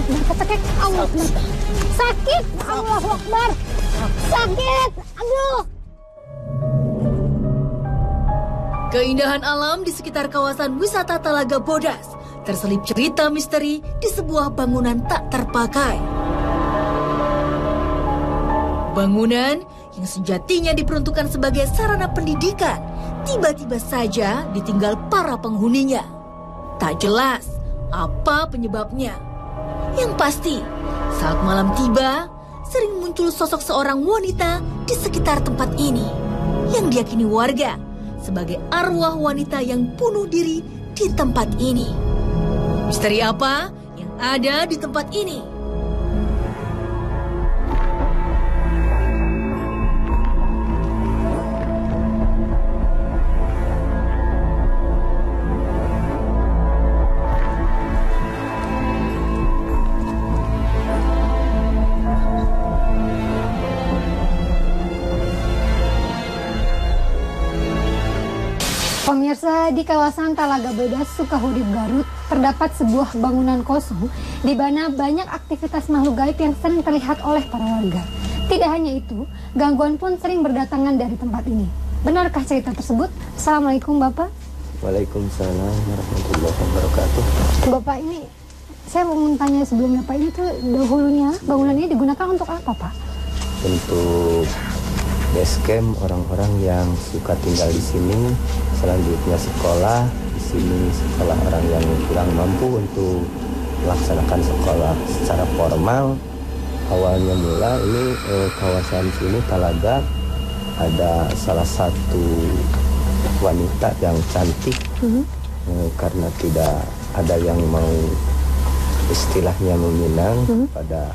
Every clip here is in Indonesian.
Akbar, ketekek. Allah Akbar. Sakit. Allahu Akbar. Sakit. Aduh. Keindahan alam di sekitar kawasan wisata Talaga Bodas terselip cerita misteri di sebuah bangunan tak terpakai. Bangunan yang sejatinya diperuntukkan sebagai sarana pendidikan tiba-tiba saja ditinggal para penghuninya. Tak jelas apa penyebabnya. Yang pasti, saat malam tiba, sering muncul sosok seorang wanita di sekitar tempat ini yang diyakini warga sebagai arwah wanita yang bunuh diri di tempat ini. Misteri apa yang ada di tempat ini? Pemirsa, di kawasan Talaga Bodas, Sukahudi, Garut, terdapat sebuah bangunan kosong di mana banyak aktivitas makhluk gaib yang sering terlihat oleh para warga. Tidak hanya itu, gangguan pun sering berdatangan dari tempat ini. Benarkah cerita tersebut? Assalamualaikum Bapak. Waalaikumsalam warahmatullahi wabarakatuh. Bapak, ini saya mau tanya sebelumnya Pak, ini tuh dahulunya bangunan ini digunakan untuk apa Pak? Untuk base camp orang-orang yang suka tinggal di sini, selanjutnya sekolah di sini, sekolah orang yang kurang mampu untuk melaksanakan sekolah secara formal. Awalnya mula ini kawasan sini Talaga ada salah satu wanita yang cantik, karena tidak ada yang mau istilahnya meminang pada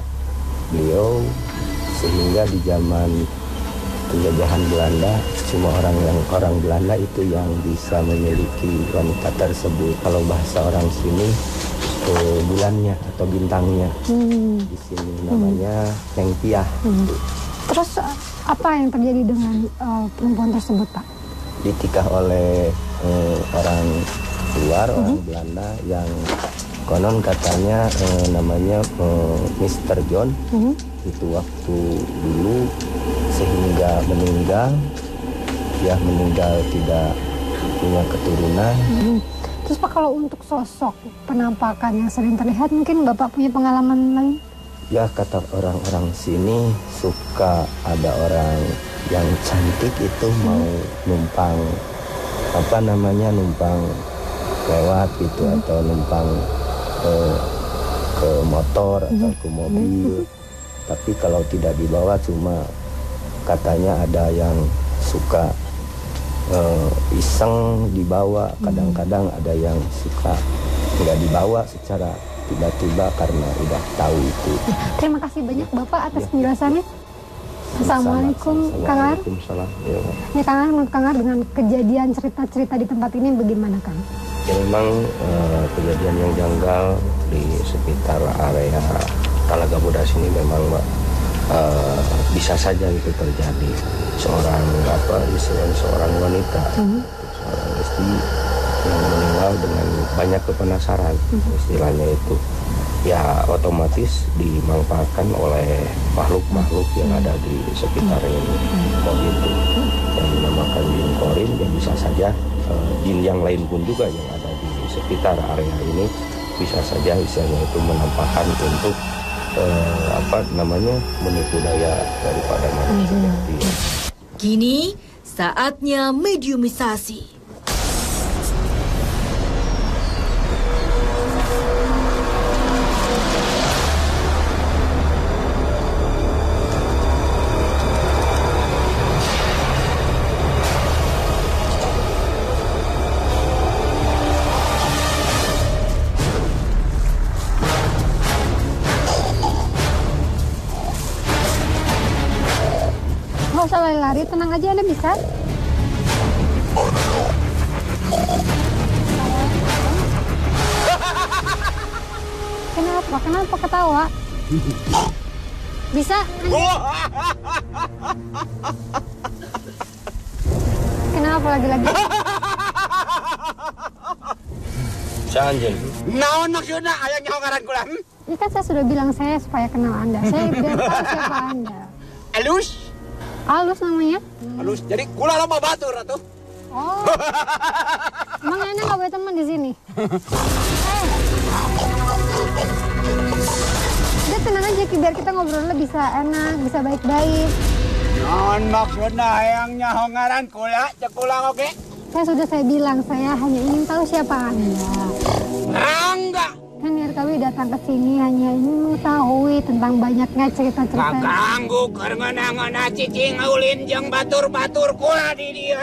beliau, sehingga di zaman penjajahan Belanda cuma orang Belanda itu yang bisa memiliki wanita tersebut. Kalau bahasa orang sini bulannya atau bintangnya di sini namanya Pengpiah. Terus apa yang terjadi dengan perempuan tersebut Pak? Ditikah oleh orang luar, orang Belanda yang konon katanya namanya Mr. John. Itu waktu dulu sehingga meninggal, dia meninggal tidak punya keturunan. Terus Pak, kalau untuk sosok penampakan yang sering terlihat, mungkin Bapak punya pengalaman lain? Ya, kata orang-orang sini suka ada orang yang cantik itu mau numpang numpang lewat gitu, atau numpang ke motor atau ke mobil. Tapi kalau tidak dibawa, cuma katanya ada yang suka iseng dibawa. Kadang-kadang ada yang suka nggak dibawa secara tiba-tiba karena udah tahu itu. Terima kasih banyak Bapak atas penjelasannya. Assalamualaikum Kang Ar. Waalaikumsalam. Ya Kang Ar, menurut Kang Ar dengan kejadian cerita-cerita di tempat ini bagaimana Kang? Ya, memang kejadian yang janggal di sekitar area Talaga Bodas ini memang bisa saja itu terjadi. Seorang seorang wanita, seorang istri yang meninggal dengan banyak kepenasaran, istilahnya itu. Ya otomatis dimanfaatkan oleh makhluk-makhluk yang ada di sekitar ini. Mau itu yang dinamakan jin korin, ya bisa saja jin yang lain pun juga yang ada di sekitar area ini bisa saja istilahnya itu menampakkan untuk menipu daya daripada manusia. Kini saatnya mediumisasi. Nggak usah lari-lari, tenang aja, Anda bisa. Kenapa? Kenapa ketawa? Bisa? Kenapa lagi-lagi? Anjing. Naon maksudnya ayah nyawa karang kulang? Ini kan saya sudah bilang saya supaya kenal Anda. Saya biar tahu siapa Anda. Alus. Alus namanya? Alus. Jadi kula lama batur atuh. Oh. Emang Anda nggak boleh teman di sini? Udah tenang aja Ki, biar kita ngobrolnya bisa enak, bisa baik-baik. Non maksudna hayangnya hongaran kula, cek kula oke? Saya bilang saya hanya ingin tahu siapa Anda. Enggak. Kan RKW datang ke sini hanya ingin mengetahui tentang banyaknya cerita-cerita. Kaganggu karena cicing ulin jeung batur-batur kula di dia.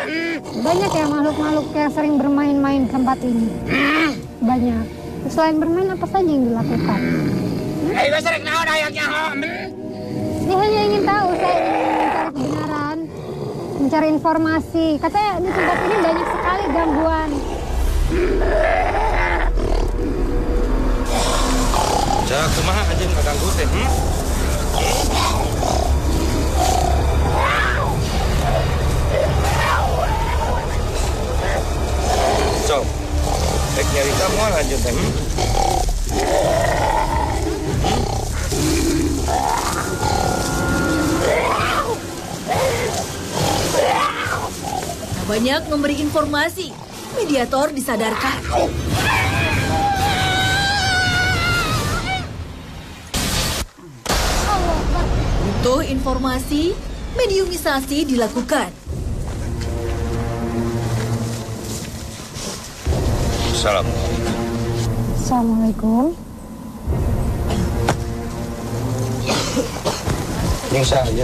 Banyak ya makhluk-makhluk yang sering bermain-main di tempat ini. Banyak. Selain bermain apa saja yang dilakukan? Ayo sering naon hayangnya Dia hanya ingin tahu, saya ingin mencari kebenaran, mencari informasi. Katanya di tempat ini banyak sekali gangguan. Cak, kumaha aja nggak ganggu teh? Cok, rek nyarita moal aja teh. Banyak memberi informasi, mediator disadarkan. Butuh informasi, mediumisasi dilakukan. Assalamualaikum. Yang sah aja.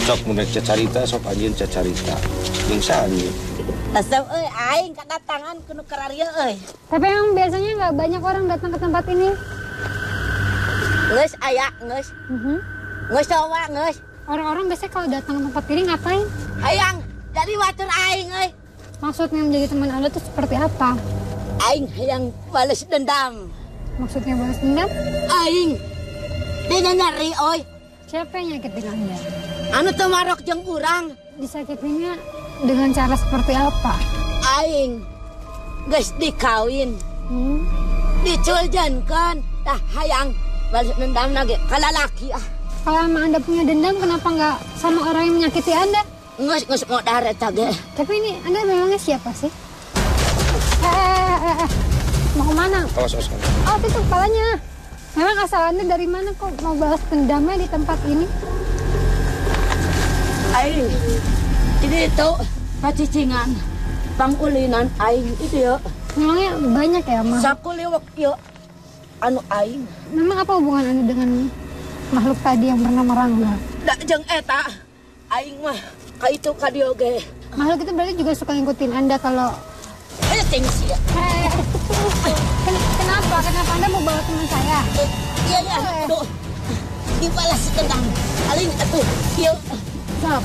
Sok mulai cacarita, sok anjeun cacarita. Yang sah anjeun. Asal aing kedatangan kudu kararia Tapi emang biasanya nggak banyak orang datang ke tempat ini. Geus aya geus. Geus coba geus. Orang-orang biasanya kalau datang ke tempat ini ngapain? Hayang jadi watur aing Maksudnya menjadi teman Anda itu seperti apa? Aing hayang balas dendam. Maksudnya balas dendam? Aing dia nyari Siapa yang nyakitin Anda? anu teu marok jeung urang. Disakitinnya dengan cara seperti apa? Aing geus dikawin. Diculjankeun tah hayang balas dendam lagi ka lalaki Kalau emang Anda punya dendam, kenapa nggak sama orang yang menyakiti Anda? Geus modar eta ge. Tapi ini Anda memangnya siapa sih? Mau kemana? Awas. Oh, itu kepalanya. Memang asal Anda dari mana kok mau balas dendamnya di tempat ini? Aing ini itu pacicingan pangulinan aing itu ya. Memangnya banyak ya, Mah? Sakuliwak ya anu aing. Memang apa hubungan Anda dengan makhluk tadi yang bernama Rangga? Da jeung eta aing mah ka itu ka dieu ge. Makhluk itu berarti juga suka ngikutin Anda kalau... Ting sia. Kenapa Anda mau bawa teman saya? Iya aduh. Dibalas dendam. Aling atuh kieu. Sok.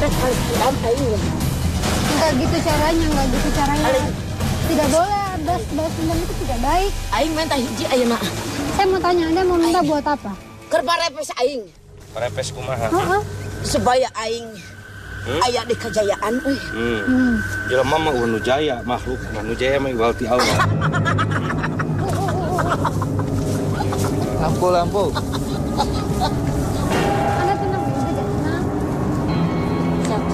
Rek balas dendam aing. Nggak gitu caranya. Tidak boleh, balas dendam itu tidak baik. Aing minta hiji ayeuna. Saya mau tanya, Anda mau minta buat apa? Keur barepes aing. Parepes kumaha? Supaya aing aya di kejayaan euy. Jelema mah nu jaya makhluk, nu jaya mah iwal ti Allah. Lampu. Anda tenang, udah tenang. Sok.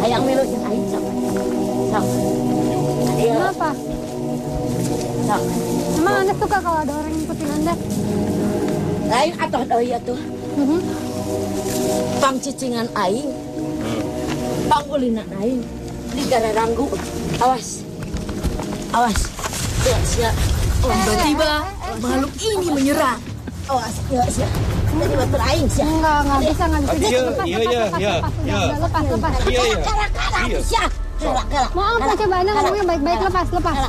Hayang milu jeung aing sok. Sok. Iya. Kenapa? Sok. Emang Anda suka kalau ada orang yang ngikutin Anda? Lain atuh deui atuh. Pangcicingan aing. Pangulinan aing di gara ranggu. Awas. Sia. Tiba-tiba makhluk ini menyerang. Awas, sia. Jadi batur aing sia. Enggak bisa. Lepas. Iya. Sia. Kela. Mau apa coba Anda ngomongnya baik-baik, lepas. Kela.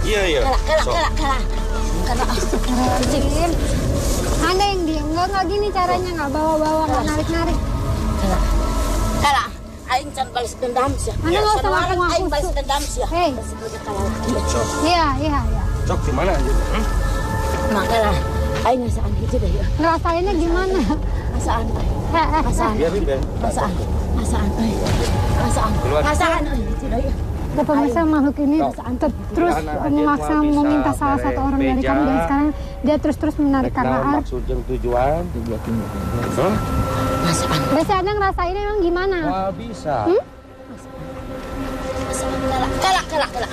Iya. Kela. Cicin. Anda yang diam, enggak gini caranya, enggak bawa-bawa, enggak narik-narik. Kela. Aing can balas dendam sia. Anda nggak usah ngaku-ngaku. Aing balas dendam sia. Hei. Iya. Cok di mana aja? Makalah. Aing ngasaan hiji deh ya. Ngerasainnya gimana? Asaan. Biar. Asaan. Rasaan. Ya pemirsa, makhluk ini terus memaksa meminta salah satu orang dari kami, dan sekarang dia terus menarik karena maksud yang tujuan biasa Anda ngerasain emang gimana? wah bisa Kelak.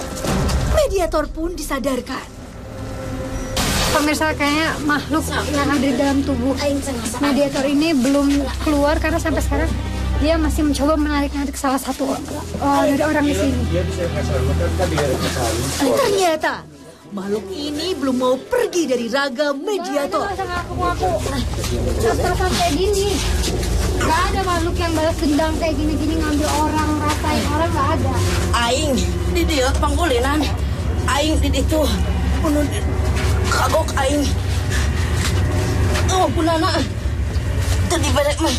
Mediator pun disadarkan. Pemirsa, kayaknya makhluk yang ada di dalam tubuh mediator ini belum keluar karena sampai sekarang dia masih mencoba menarik salah satu dari orang di sini. Ternyata makhluk ini belum mau pergi dari raga mediator. Terus kayak gini, nggak ada makhluk yang balas dendam kayak gini ngambil orang, rasain orang, nggak ada. Aing di dia panggulinan. Aing di itu penuh kagok aing. Oh punana. Tadi barek mah.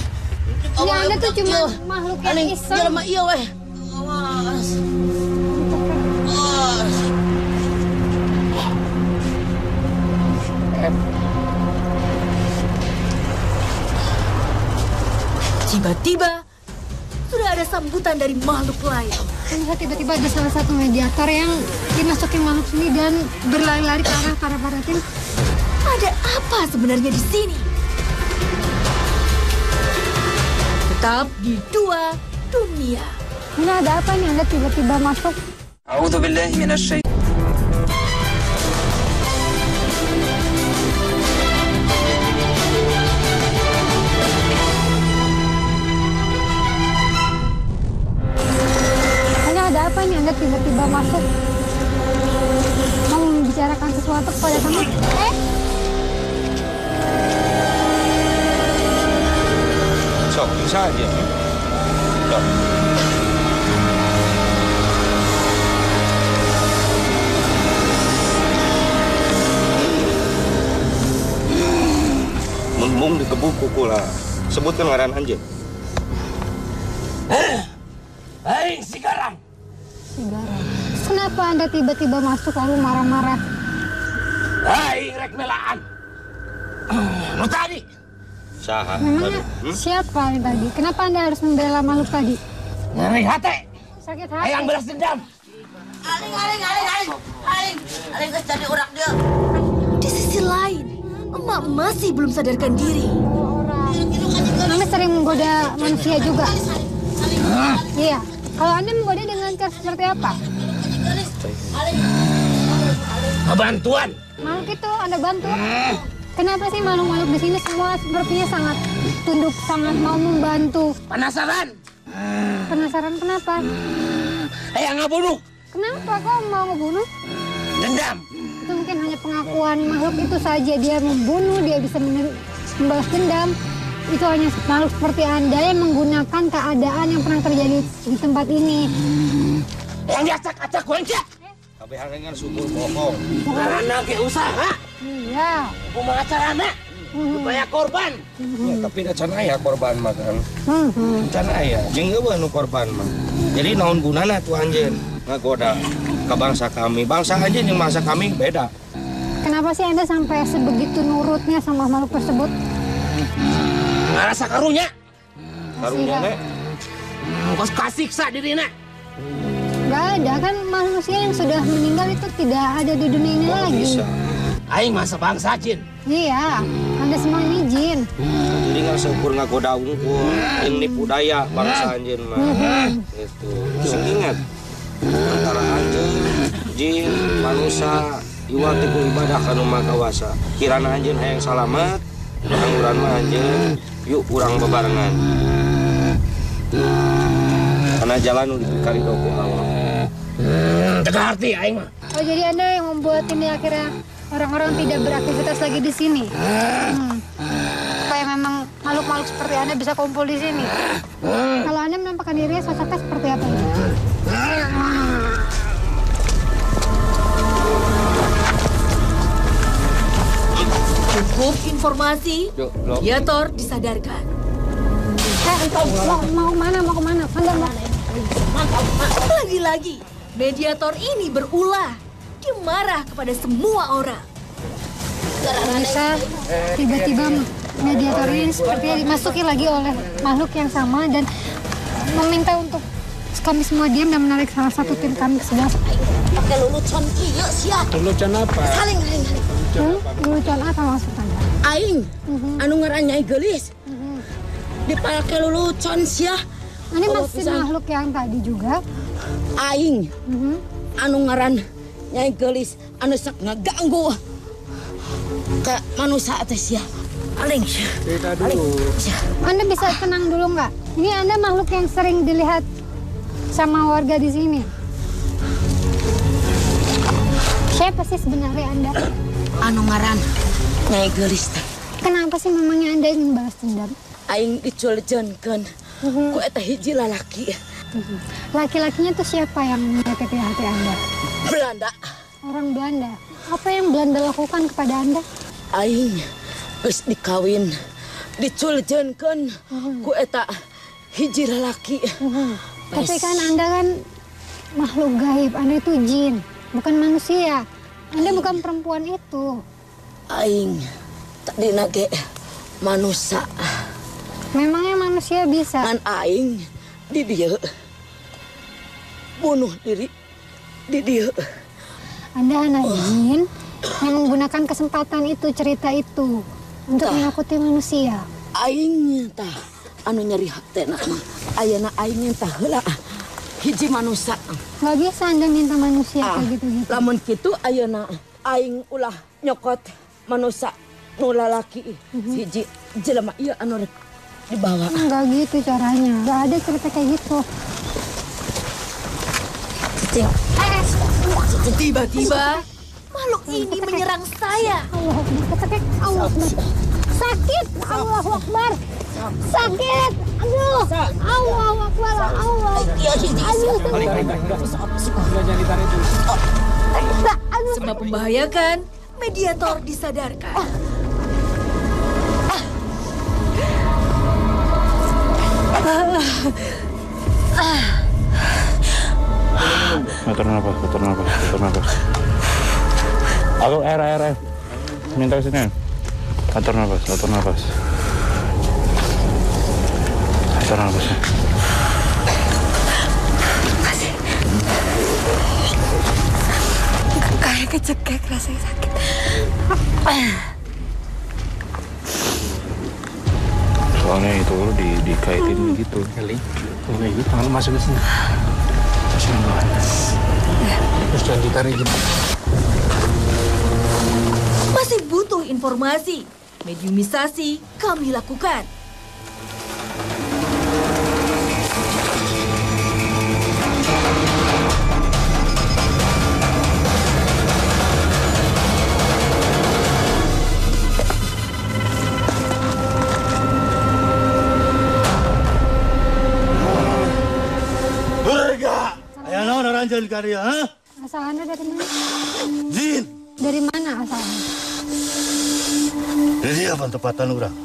Ya Anda tuh cuma makhluk yang iseng. Jelema ieu weh. Awas. Tiba-tiba sudah ada sambutan dari makhluk lain. Tiba-tiba ada salah satu mediator yang dimasukin makhluk sini dan berlari-lari ke arah para tim. Ada apa sebenarnya di sini? Tetap di Dua Dunia. Ini ada apa nih Anda tiba-tiba masuk? Ini ada apa nih Anda tiba-tiba masuk? Mau membicarakan sesuatu kepada kamu? sok bisa aja sok. Mung dikebuk kukula sebutkan ngaran anjeun. Aing Sigarang. Kenapa Anda tiba-tiba masuk lalu marah-marah? Aing rek melaan. Nu tadi. Saha? Memangnya siapa yang tadi? Kenapa Anda harus membela makhluk tadi? Nyeri hati. Sakit hati. Hayang belas dendam. Aling geus jadi urak dia. Di sisi lain, emak masih belum sadarkan diri. Anda sering menggoda manusia juga? Iya. Kalau Anda menggoda dengan cara seperti apa? Bantuan. Makhluk itu Anda bantu? Kenapa sih makhluk-makhluk di sini semua sepertinya sangat tunduk, sangat mau membantu? Penasaran? Penasaran kenapa? Hayang ngabunuh. Kenapa kok mau ngebunuh? Dendam. Itu mungkin hanya pengakuan makhluk itu saja. Dia membunuh, dia bisa membalas dendam. Itu hanya makhluk seperti Anda yang menggunakan keadaan yang pernah terjadi di tempat ini. Yang diacak-acak kuencet. Kabeh dengan syukur bohong. Karena ke usaha. Iya. Kumaha carana? Supaya korban. Ya, tapi da can aya korban mah kan. Can aya. Jeung eueuh nu korban mah. Jadi naon gunana tuh anjeun ngagoda ka bangsa kami. Bangsa anjeun jeung bangsa kami beda. Kenapa sih Anda sampai sebegitu nurutnya sama makhluk tersebut? Ngarasa karunya. Karunya nek Kos kasiksa dirina. Gak ada kan, manusia yang sudah meninggal itu tidak ada di dunia ini lagi. bisa. Aing masa bangsa jin. Iya, Anda semua ini jin. Jadi nggak seukur ngagoda unggul, yang nipu daya bangsa anjeun mah. Gitu. Sing ingat antara anjeun, jin, manusia, iwal tiku ibadah kanu maha kawasa. Kirana anjeun hayang salamet, urang mah anjeun, yuk urang bebarengan. Karena jalan udah karido ku Allah. Tegak arti aing mah. Oh, jadi Anda yang membuat ini akhirnya orang-orang tidak beraktivitas lagi di sini. Supaya memang makhluk-makhluk seperti Anda bisa kumpul di sini. Kalau Anda menampakkan dirinya, sosoknya seperti apa? Cukup informasi, mediator disadarkan. Mau kemana? Anda mau? Lagi-lagi, mediator ini berulah. Dia marah kepada semua orang. Bisa tiba-tiba mediator ini sepertinya dimasuki lagi oleh makhluk yang sama dan meminta untuk kami semua diam dan menarik salah satu tim kami ke sebelah. Pakai lelucon kieu sia. Lelucon apa? Saling. Lelucon apa maksudnya? Aing anu ngaran Nyai Geulis. Dipake lelucon sia. Ini masih makhluk yang tadi juga. Aing anu ngaran Nyai Geulis anu sok ngaganggu ke manusia teh sia. Aling. Cerita dulu. Anda bisa tenang dulu nggak? Ini Anda makhluk yang sering dilihat sama warga di sini. Siapa sih sebenarnya Anda? Anu ngaran Nyai Geulis teh. Kenapa sih memangnya Anda ingin balas dendam? Aing diculjenkeun ku eta hiji lalaki. Laki-lakinya tuh siapa yang menyakiti hati Anda? Belanda. Orang Belanda. Apa yang Belanda lakukan kepada Anda? Aing geus dikawin diculjenkeun ku eta hiji lalaki. Tapi kan Anda kan makhluk gaib, Anda itu jin, bukan manusia. Anda bukan perempuan itu. Aing tadina ge manusia. Memangnya manusia bisa? Ngan aing di dieu bunuh diri di dieu. Anda anak jin yang menggunakan kesempatan itu, cerita itu untuk menakuti manusia. Aing tah anu nyeri hatena mah ayeuna aing tah heula hiji manusia. Nggak bisa Anda minta manusia kayak gitu-gitu. Lamun kitu ayeuna aing ulah nyokot manusia nu lalaki hiji jelema ieu anu rek dibawa. Nggak gitu caranya. Nggak ada cerita kayak gitu. Tiba-tiba makhluk ini menyerang saya. Allah Akbar. Allah Akbar. Sakit. Allahu Akbar. Sakit. Aduh. Allahu Akbar. Allah. Aduh. Semua membahayakan, mediator disadarkan. Atur nafas. Aku air. Minta ke sini. Atur nafas. Kayak kecekek, rasanya sakit. Soalnya itu lu dikaitin gitu. Kali. Kalau kayak gitu tangan masuk ke sini. Terus jangan ditarik gitu. Masih butuh informasi. Mediumisasi kami lakukan. Ranjan karya, ha? Asal Anda dari mana? Jin. Dari mana asalnya? Dari apa tempatan orang?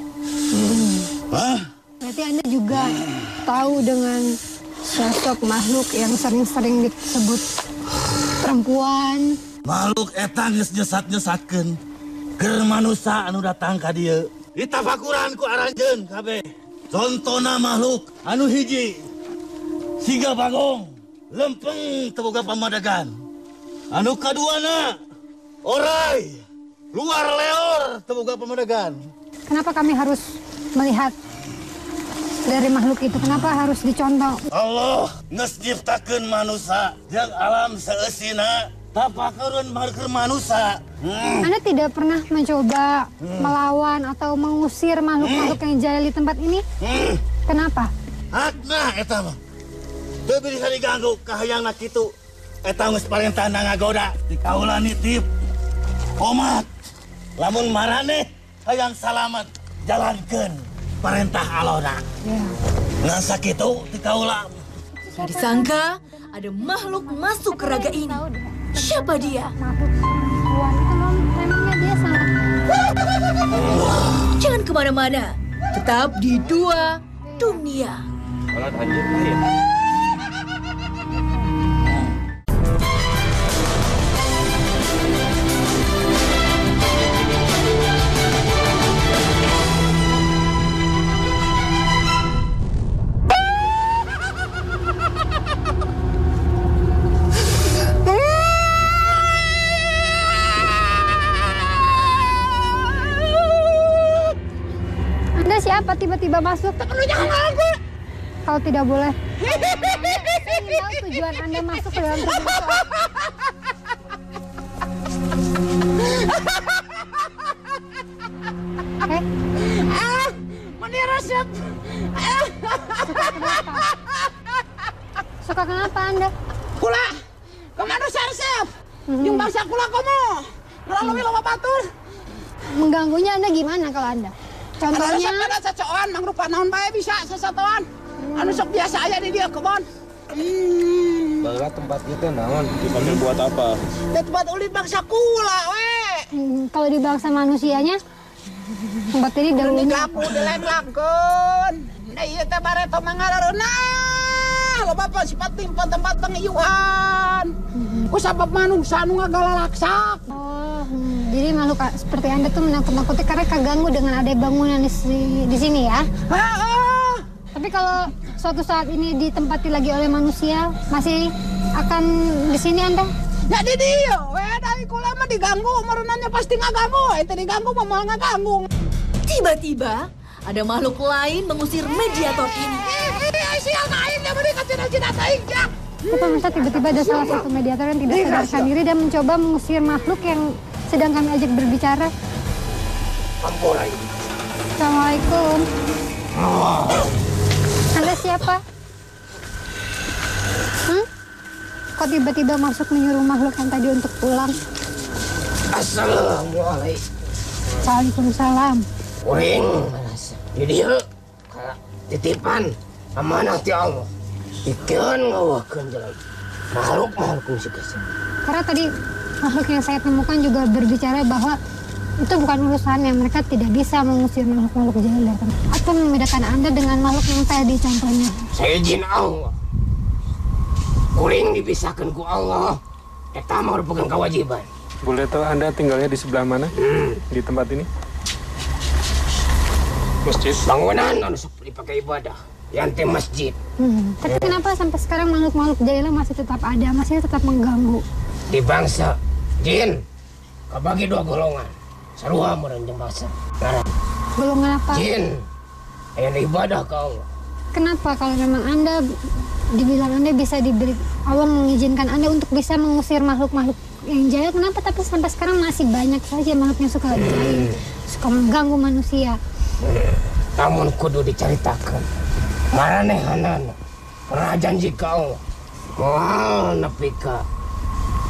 Hah? Berarti Anda juga tahu dengan sosok makhluk yang sering-sering disebut perempuan. Makhluk eta geus nyesat-nyesatkeun keur manusia anu datang ka dieu. Ditafakuran ku aranjeun kabeh. Contona makhluk anu hiji siga bagong, lempeng teboga pamadagan. Anu kaduana orai, luar leor teboga pamadagan. Kenapa kami harus melihat dari makhluk itu? Kenapa harus dicontoh? Allah geus nyiptakeun manusia jeung alam saeusina tapakeun marker manusia. Anda tidak pernah mencoba melawan atau mengusir makhluk-makhluk yang jahil di tempat ini? Kenapa? Hakna eta mah. Teu bisa diganggu kahayangna kitu. Eta geus parentahna ngagoda ti kaula nitip. Omat, lamun maraneh hayang salamet jalankeun parentah Alona. Ya. Ngan sakitu ti kaula. Gak disangka ada makhluk masuk ke raga ini. Siapa dia? Makhluk perempuan itu memangnya dia sama. Jangan kemana-mana. Tetap di Dua Dunia. Kenapa tiba-tiba masuk? Lu jangan ngaku. Kalau tidak boleh. Saya ingin tahu tujuan Anda masuk ke dalam tubuh seseorang. Meni resep. Suka kenapa Anda? Kula, kemana resep? Yung bangsa kula kamu. Melalui loba batur. Mengganggunya Anda gimana kalau Anda? Contohnya? Ada cacoan, mangrupa naon bae bisa sesatuan. Anu sok biasa aja di dia kebon. Baheula tempat kita naon? Dipakai buat apa? Tempat ulit bangsa kula, we. Kalau di bangsa manusianya, tempat ini dahulunya. Laku dileng-lakun. Nah iya teh bareto mangarareuna. Loba pa sifat timpan tempat pengiyuhan. Ku sabab manungsa anu ngagalalaksak. Jadi makhluk seperti Anda tuh menakut-nakuti karena kaganggu dengan ada bangunan di sini ya? Tapi kalau suatu saat ini ditempati lagi oleh manusia, masih akan di sini Anda? Ya di dia, dari kula mah diganggu, merenanya pasti ngaganggu. Itu diganggu mah ngaganggu. Tiba-tiba ada makhluk lain mengusir mediator ini. Sial main dia beri kacina-cina taing jak. Pemirsa, tiba-tiba ada salah satu mediator yang tidak sadarkan diri dan mencoba mengusir makhluk yang sedang kami ajak berbicara. Assalamualaikum. Anda siapa? Kok tiba-tiba masuk menyuruh makhluk yang tadi untuk pulang? Assalamualaikum. Waalaikumsalam. Uring, jadi titipan amanah ti Allah. Ikan ngawakan jalan makhluk musik. Karena tadi makhluk yang saya temukan juga berbicara bahwa itu bukan urusannya, mereka tidak bisa mengusir makhluk-makhluk jahat. Apa membedakan Anda dengan makhluk yang tadi contohnya? Saya jin Allah. Kuring dipisahkan ku Allah. Eta merupakan kewajiban. Boleh tahu Anda tinggalnya di sebelah mana? Di tempat ini? Masjid. Bangunan anu dipakai ibadah. Yang masjid. Tapi kenapa sampai sekarang makhluk-makhluk jahil masih tetap ada, masih tetap mengganggu? Di bangsa jin kabagi dua golongan. Sarua meureun jeung bangsa. Golongan apa? Jin aya ibadah ke Allah. Kenapa kalau memang Anda dibilang Anda bisa diberi Allah mengizinkan Anda untuk bisa mengusir makhluk-makhluk yang jahil, kenapa tapi sampai sekarang masih banyak saja makhluk yang suka jahil, suka mengganggu manusia? Namun kudu diceritakan. Maranehanan pernah janji ke Allah. Moal nepi ka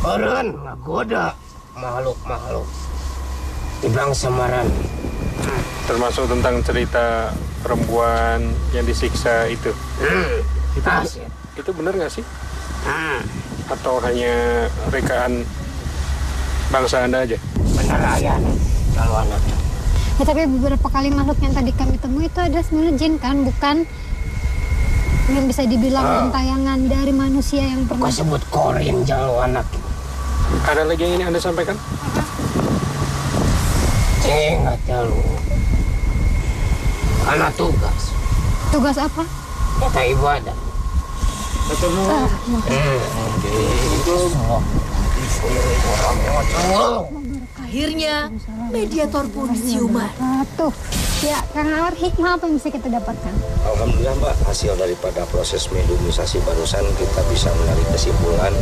eureun ngagoda makhluk-makhluk di bangsa Maran. Termasuk tentang cerita perempuan yang disiksa itu. Itu benar nggak sih? Atau hanya rekaan bangsa Anda aja? Benar kalau anak. Ya, tapi beberapa kali makhluk yang tadi kami temui itu ada sebenarnya jin kan, bukan yang bisa dibilang gentayangan dari manusia yang pernah. Kau sebut korin jalo anak. Ada lagi yang ini Anda sampaikan? Ingat jalo. Anak tugas. Tugas apa? Kita ibadah. Akhirnya mediator pun siuman. Tuh, ya Kang Awar, hikmah apa yang bisa kita dapatkan? Alhamdulillah Mbak, hasil daripada proses mediumisasi barusan kita bisa menarik kesimpulan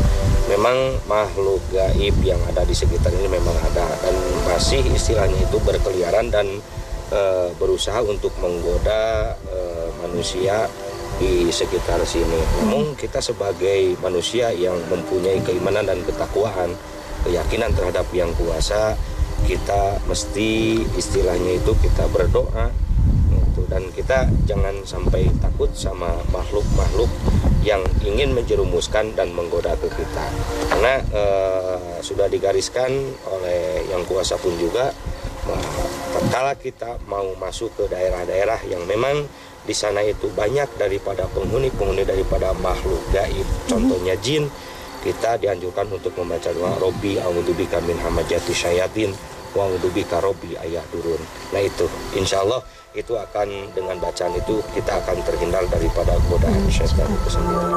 memang makhluk gaib yang ada di sekitar ini memang ada dan masih istilahnya itu berkeliaran dan berusaha untuk menggoda manusia di sekitar sini. Namun kita sebagai manusia yang mempunyai keimanan dan ketakwaan, keyakinan terhadap yang kuasa, kita mesti istilahnya itu kita berdoa gitu. Dan kita jangan sampai takut sama makhluk-makhluk yang ingin menjerumuskan dan menggoda ke kita, karena sudah digariskan oleh yang kuasa pun juga tatkala kita mau masuk ke daerah-daerah yang memang di sana itu banyak daripada penghuni daripada makhluk gaib, contohnya jin, kita dianjurkan untuk membaca doa Robbi a'udzubika min hamajati syayatin wa a'udzubika Robbi ayah durun. Nah itu insya Allah itu akan dengan bacaan itu kita akan terhindar daripada godaan syaitan itu sendiri.